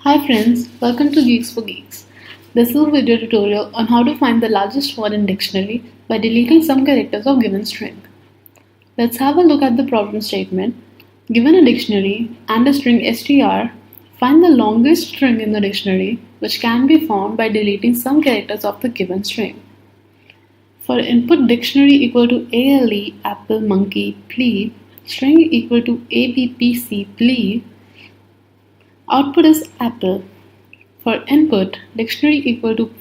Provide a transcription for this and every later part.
Hi friends, welcome to Geeks for Geeks. This is a video tutorial on how to find the largest word in dictionary by deleting some characters of given string. Let's have a look at the problem statement. Given a dictionary and a string str, find the longest string in the dictionary which can be found by deleting some characters of the given string. For input dictionary equal to ALE, apple, monkey, plea, string equal to ABPC, plea, output is apple. For input, dictionary equal to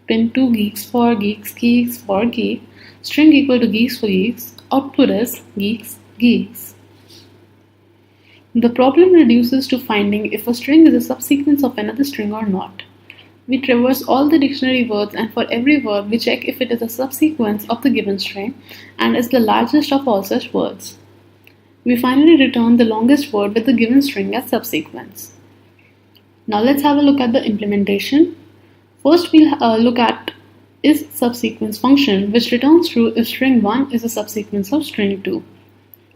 print2 geeks for geeks, geeks for geek, string equal to geeks for geeks, output is geeks, geeks. The problem reduces to finding if a string is a subsequence of another string or not. We traverse all the dictionary words and for every word we check if it is a subsequence of the given string and is the largest of all such words. We finally return the longest word with the given string as subsequence. Now let's have a look at the implementation. First we'll look at is subsequence function which returns true if string 1 is a subsequence of string 2.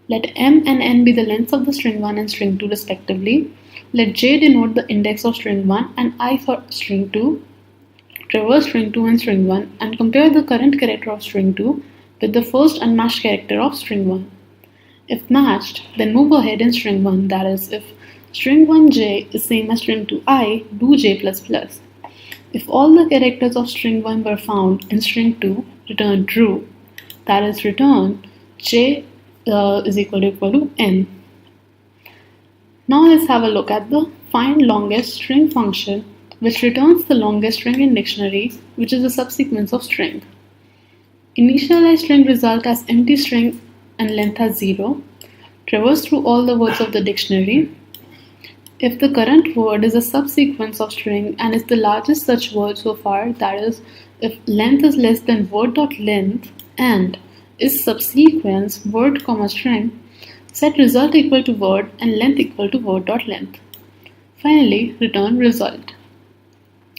Let m and n be the lengths of the string 1 and string 2 respectively. Let j denote the index of string 1 and I for string 2. Traverse string 2 and string 1 and compare the current character of string 2 with the first unmatched character of string 1. If matched, then move ahead in string 1, that is, if string 1j is same as string 2I, do j++. If all the characters of string 1 were found in string 2, return true, that is, return j is equal to n. Now let's have a look at the find longest string function which returns the longest string in dictionary which is a subsequence of string. Initialize string result as empty string and length as 0. Traverse through all the words of the dictionary. If the current word is a subsequence of string and is the largest such word so far, that is, if length is less than word.length and is subsequence word, string, set result equal to word and length equal to word.length. Finally, return result.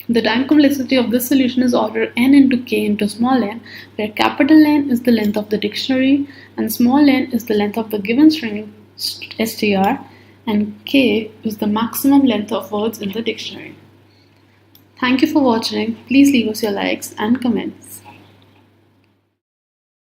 The time complexity of this solution is order n into k into small n, where capital N is the length of the dictionary and small n is the length of the given string str and k is the maximum length of words in the dictionary. Thank you for watching. Please leave us your likes and comments.